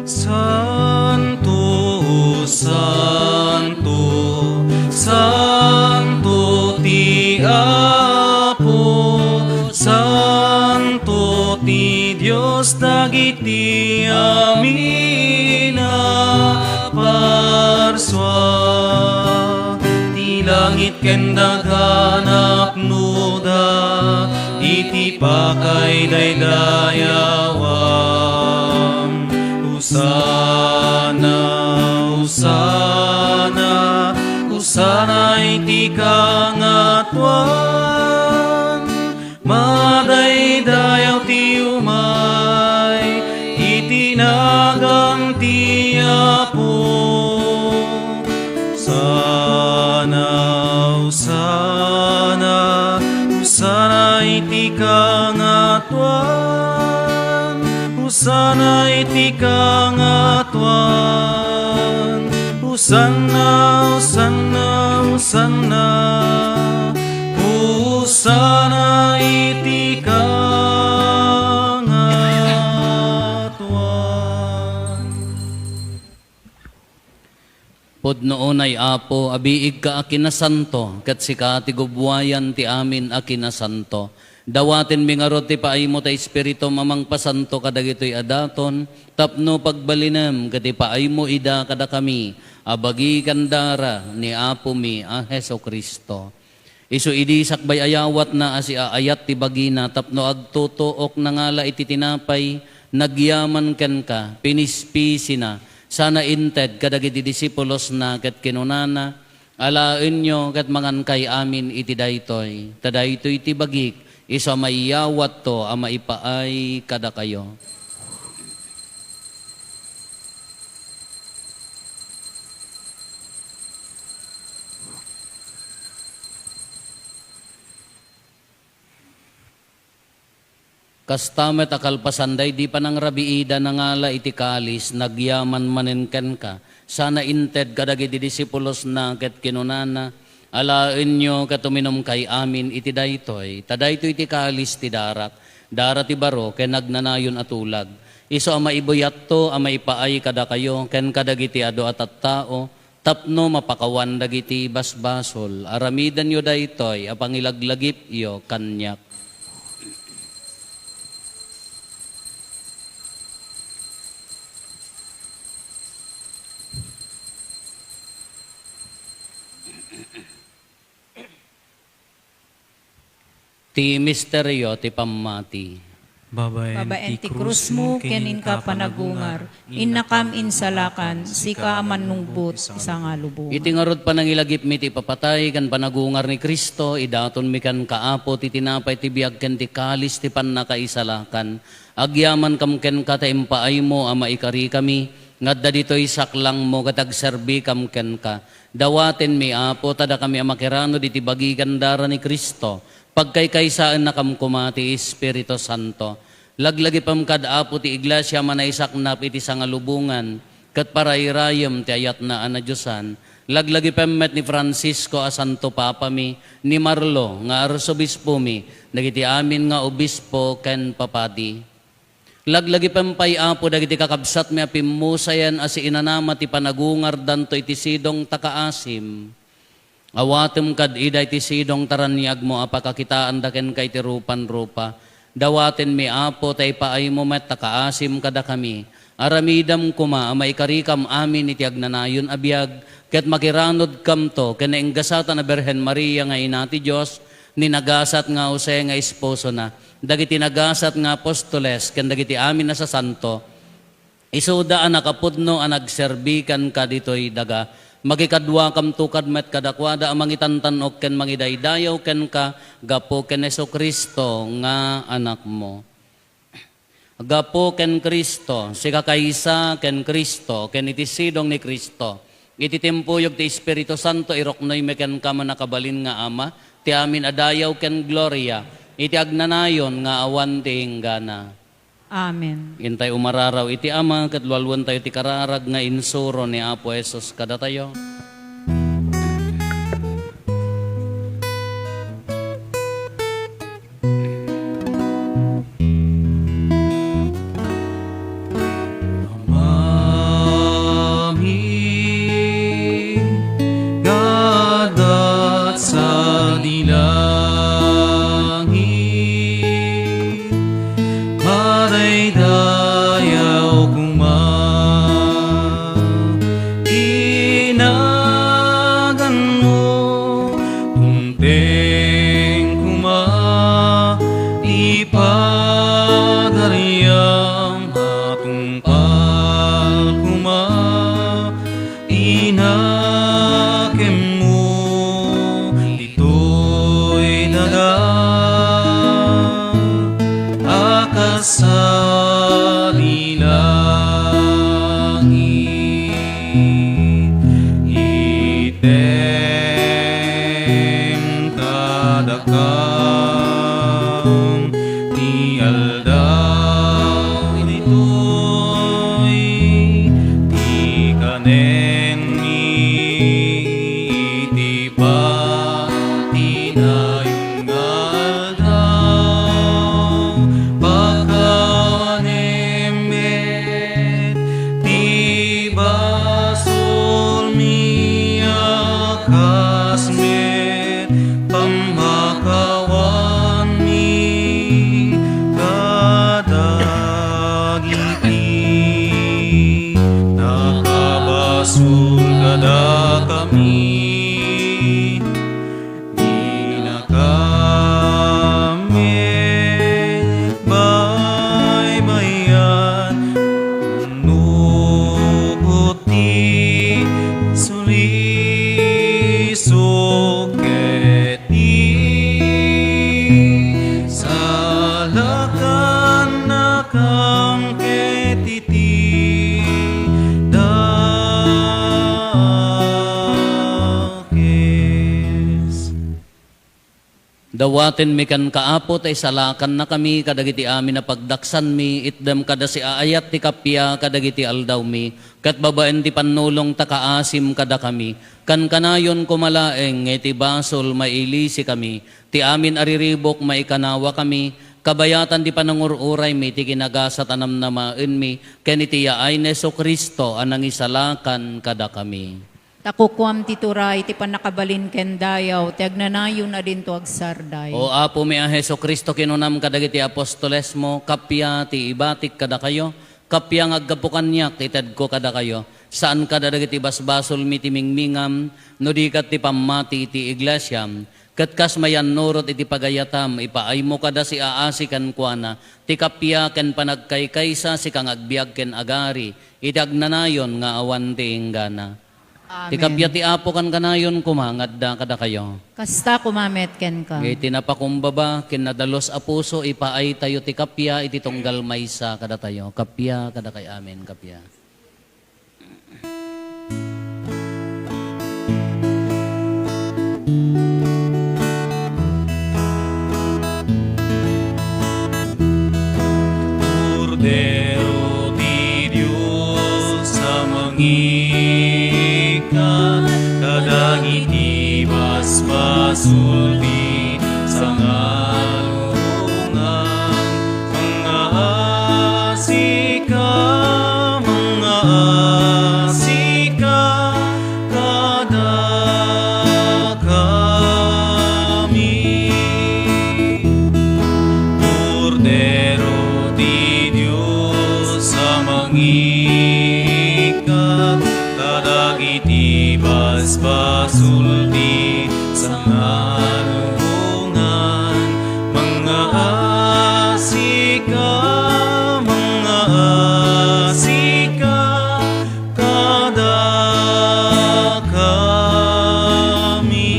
Santo, Santo, Santo ti Apo, Santo ti Dios dagiti amina parswa. Ti langit ken daganak nuda, iti pakay daydayawam. Usana, Usana, Usana iti kangatuan, madaydayaw ti umay, itinagang ti Apo. Usana, Usana, Usana iti kangatuan, Usana iti kangatuan, Usana, Usana, Usana, Usana iti kangatuan. Pudno unay apo abiig ka akinasanto ket sika ti gubwayan ti amin akinasanto. Dawaten mi nga ti paaymo ta espiritu mamang pasanto kadagitoy adaton, tapno pagbalinem ket paaymo ida kada kami, abagi kandara ni apo mi a Heso Kristo. Isu idi sakbay ayawat na asi aayat ti bagina, tapno agtutuok na ngala iti tinapay, nagyaman ken ka, pinispisi na, sana inted kadagiti disipulos na ket kinunana, alaen nyo ket mangan kay amin iti daytoy, tadaytoy ti bagik, isa maiyawat to ang maipaay kada kayo. Kastamet akalpasanday di pa nang rabiida na ngala iti kalis, nagyaman maninken ka, sana inted kadagiti disipulos na ket kinunana, alaen nyo katuminom kay amin iti daytoy, tadaytoy iti kalis ti darak, darat ti baro ken nagnanayon atulag. Iso ang maibuyat to, ang maipaay kada kayo, ken kadagiti ado at tao, tapno mapakawan dagiti basbasol, aramidan yo daytoy, apangilaglagip yo kanyak. Ti misteryo ti pamati. Babaen ti krus mo, kenin ka panagungar, innakam insalakan, sika manungbut, isa nga lubong. Iti ngarod panangilagip mi ti papatay, kan panagungar ni Kristo, idaton mi kan kaapo, ti tinapay ti biag ken ti kalis ti pannakaisalakan. Agyaman kam ken ka ta impaay mo, ama ikari kami, ngadda dito'y saklang mo katag serbi kam ken ka. Dawaten mi apo tada kami amakirano diti bagigan dara ni Kristo. Pagkaykaysaan na kam kumati Espiritu Santo. Laglagi pam kad apo ti iglesia manaisak nap iti sangalubungan. Kat parairayam ti ayat na anadyosan. Laglagi pemmet ni Francisco a Santo Papa mi, ni Marlo nga arsobispo mi, dagiti amin nga obispo ken papadi. Laglagi pempay apo dagiti kakabsat mi apimusayan as inanama ti panagungar danto iti sidong takaasim. Awatem kad ida iti sidong taranyag mo apakakitaan daken kay ti rupan-rupa. Dawaten mi apo tay paay mo met takaasim kada kami. Aramidam kuma amay karikam amin iti agnanayon abiyag ket makiranod kam to ken enggasatan na Berhen Maria nga ina ti Dios ni nagasat nga Jose nga esposo na dagiti nagasat nga apostoles ken dagiti amin na sa santo isuda an nakapudno an nagserbikan ka ditoy daga magikadwa kam tukad met kadakwada amang itantanok ken mangidaydayaw ken ka gapo ken Jesucristo nga anak mo. Gapo ken Kristo, siga kaysa ken Kristo, ken iti sidong ni Kristo. Iti timpuyog ti Espiritu Santo, iroknoy meken kama nakabalin nga ama, ti amin adayaw ken gloria, iti agnanayon nga awan ti hinggana. Amen. Intay umararaw iti ama, katlualwan tayo ti kararag nga insuro ni Apo Jesus kada tayo. Dawaten mi kan kaapot ay salakan na kami kadagiti amin na pagdaksan mi itdem kada si aayat ti kapya kadagiti aldaw mi kat babaen ti panulong takaasim kada kami kan kanayon kumalaeng iti basol mailisi kami ti amin ariribok maikanawa kami kabayatan ti panangururay mi ti kinagasa tanam namaen mi ken iti yaay ni Jesucristo anang isalakan kada kami. Takukuam ti turay, ti panakabalin ken dayaw, ti agnanayon na din to agsarday. O apo mi a Jesucristo kinunam kadagiti apostoles mo, kapya ti ibatik kada kayo, kapya nga aggapukan niya, tited ko kada kayo. Saan kada dagiti basbasol mi ti mingmingam, no di kat ti pamati ti iglesia, kat kas mayan nurot iti pagayatam, ipaay mo kada si aasi kan kuana, ti kapya ken panagkaykaysa si kang agbiag ken agari, iti agnanayon nga awan ti inggana. Amen. Ti kapya ti apo kan kanayon kumangad da kada kayo. Kasta kumamet ken ka. Iti napakumbaba, kinadalos a puso, ipaay tayo ti kapya, iti tunggal maysa kada tayo. Kapya, kada kay amin, kapya. pasulti sa ngalungan. Mga asika kada kami. Cordero di Diyos sa mangikat, kadagiti basbasulti sa ngalungan. Mga asika kada kami.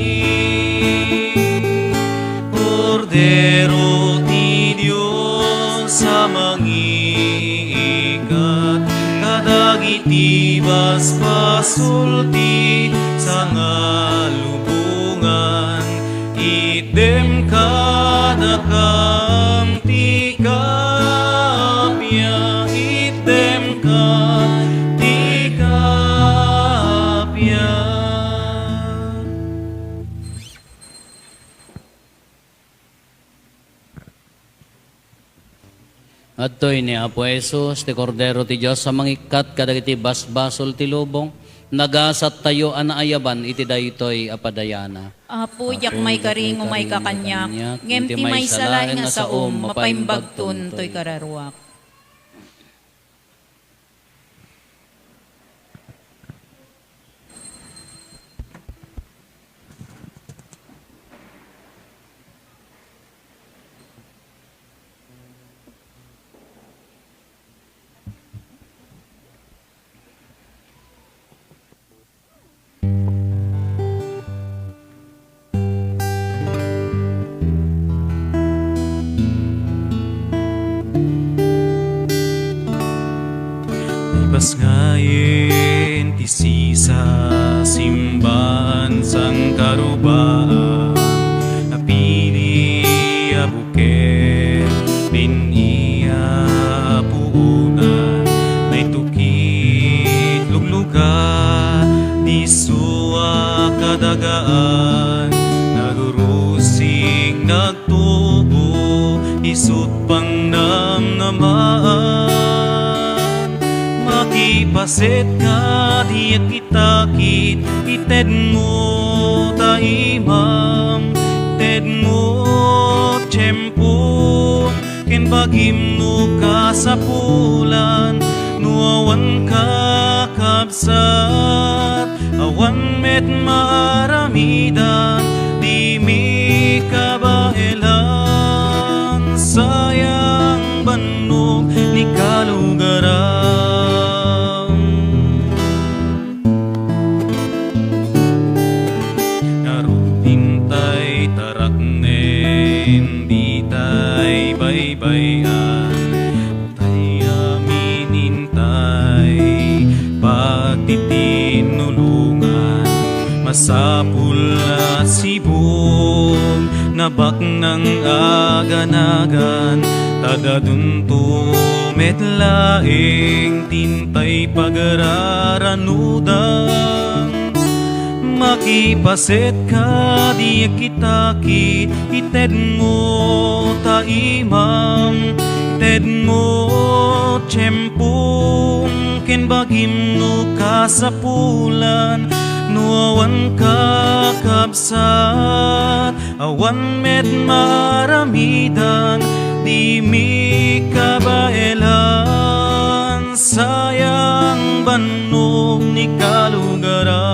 Cordero ti Diyos sa mangikat, kadagiti basbasulti sa ngalubungan. Idem kada kam ti kapya, idem ka ti kapya. Adtoy ni Apo Jesus, ti Cordero ti Diyos sa mangikat, kadagiti basbasol ti lubong, nagasat tayo anaayaban, iti daytoy apadayana. Apo, yak may karingo may kakanyak, ngem ti may salain nga sa mapaimbagtun to'y kararwak. Pasngayin ti sisa simbahan sang karubaan, napili a buket pinia puunan, may tukit lugluga di suwa kadagaan, nagurusing nagtubo isut pang namnamaan. Makipaset ka di kitakit, ited mo ta imam, ited mo tiyempo, ken bagim no ka sa pulan, nuawan ka kabsat, awan met maaramidan, di mi kabaelan, sayang banog ni kalugaran. Baybayan, tayo minintay, pagtitinulungan, masapul at sibog, nabak ng aganagan, tagadunto metlaing, tintay pagararanudan. Makipaset ka di kitakit, ited mo ta imam, ited mo tiyempong, ken bagim no ka sa pulan, nuawan ka kabsat, awan met maramidan, di mi kabaelan, sayang banog ni kalugaran.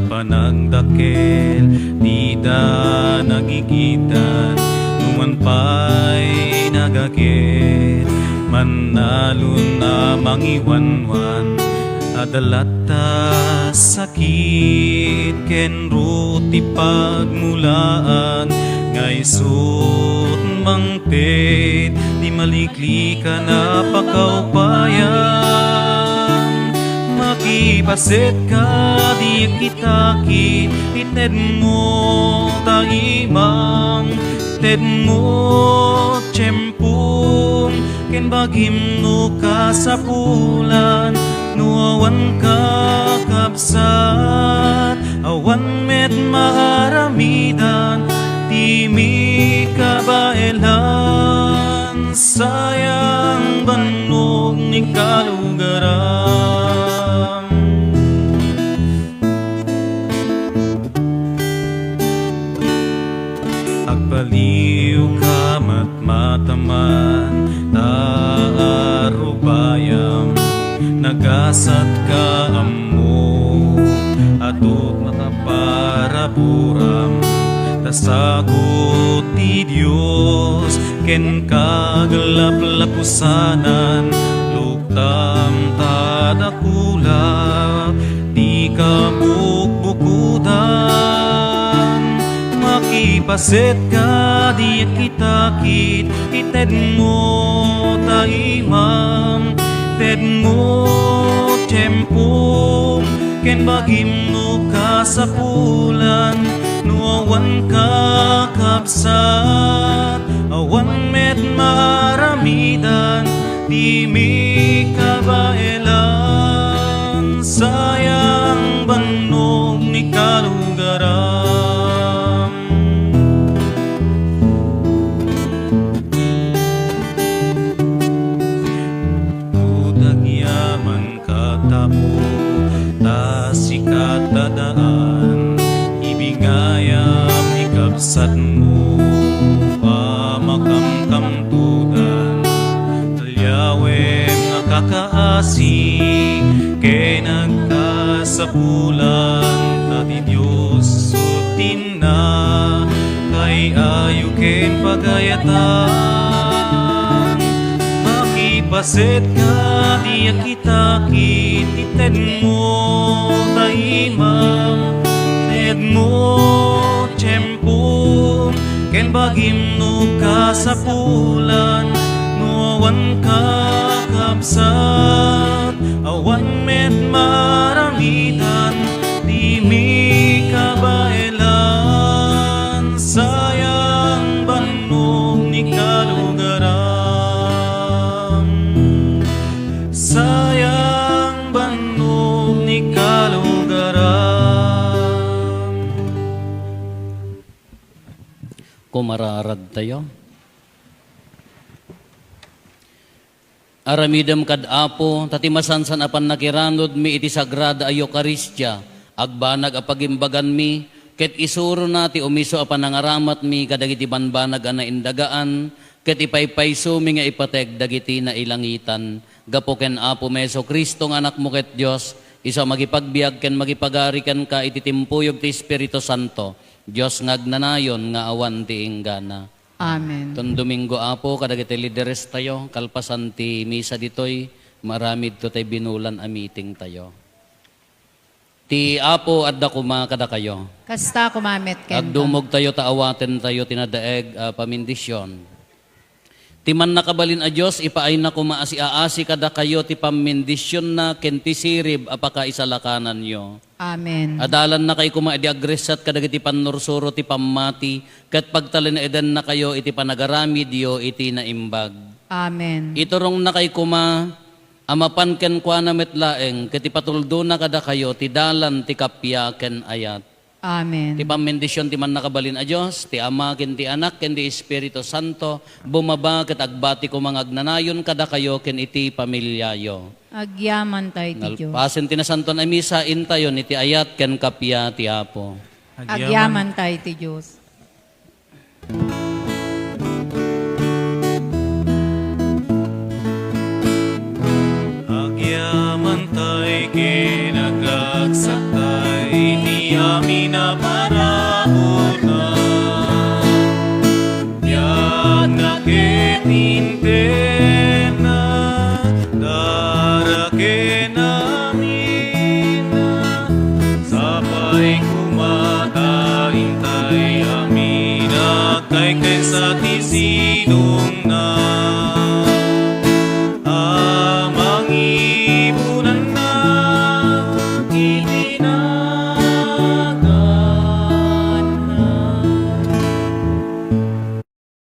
Panagdakel, di da nagigitan, numan pa'y nagakit, manalun na mangiwanwan, adalata sakit, ken ruti pagmulaan, ngaysot mangpet, di malikli ka na pakaupayan. Makipaset ka di kitakit, ited mo ta imam, ited mo tiyempong, ken ken bagimno ka sa pulan, nuawan ka kabsat, awan met maaramidan, timi ka baelan, sayang banog ni kalugaran. Agpaliw ka matmataman, taarubayam, nagasat ka amo, atot makaparaburam, tasagot ti Diyos, ken kagalap-lapusanan, luktam tadakula, di ka bukbukutan, makipaset ka di kitakit, ited mo taimam, ted mo tiyempong, ken bagimno ka sa pulan, nuawan ka kapsat, awan met maramidan, timi ka baelan, sayang banog ni kalugaran. Udagyaman katapo, tasikat dadaan, ibigayam ikabsat mo, pamakamkamtudan, talyawem nga kakaasi, kay nagkasapulan, tati Diyos sutin na, kay ayo ken pagayatan, makipaset ka di kitakit, ited mo taimam, ted mo tiyempong, ken bagimno ka sa pulan, nuawan ka kapsat, awan met maramidan, timi ka baelan, sayang banog ni kalugaran, sayang banog ni kalugaran. Kumararad tayo. Aramidam kad apo, tati masansan apan nakiranod mi iti sagrada a Eukaristya, agbanag apagimbagan mi, ket isuro nati umiso apan nangaramat mi kadagiti banbanag a naindagaan, ket ipaypayso mi nga ipateg dagiti na ilangitan. Gapo ken apo Meso Kristo nga anak mo ket Dios, iso magipagbiag ken magipagari ken ka iti timpuyog ti Espiritu Santo, Dios ngagnanayon nga awan ti inggana. Amen. Ton Domingo apo, kadagiti lideres tayo, kalpasan ti misa ditoy, maramid to tay binulan a meeting tayo. Ti apo adda kuma kada kayo. Kasta kumamet ken. Agdumog tayo taawaten tayo tinadaeg pamindisyon. Ti man nakabalin a Dios ipaay na kumaasi aasi kada kayo ti pamindisyon na ken ti sirib apaka isalakanan yo. Amen. Adalan na kay kuma iti agresat kadagiti panursuro ti pammati ket pagtalin eden na kayo iti panagaramid yo iti naimbag. Amen. Iturong na kay kuma amapan ken kuana metlaeng ket ipatuldo na kada kayo ti dalan ti kapya ken ayat. Amen. Ti pamendisyon ti man nakabalin a Dios, ti Ama ken ti Anak ken ti Espiritu Santo, bumaba ket agbati ko mga agnanayon kada kayo ken iti pamilyayo. Agyaman tayo ti Diyos. Nalpasen ti nasanton ay misa intayon iti ayat ken kapya ti Apo. Agyaman tayo ti Diyos. Agyaman tay kinagagsakay, di amin na panahona, yan na kinintena, darake namin na, sapay kumataintay amin na, kay sa tisinong na.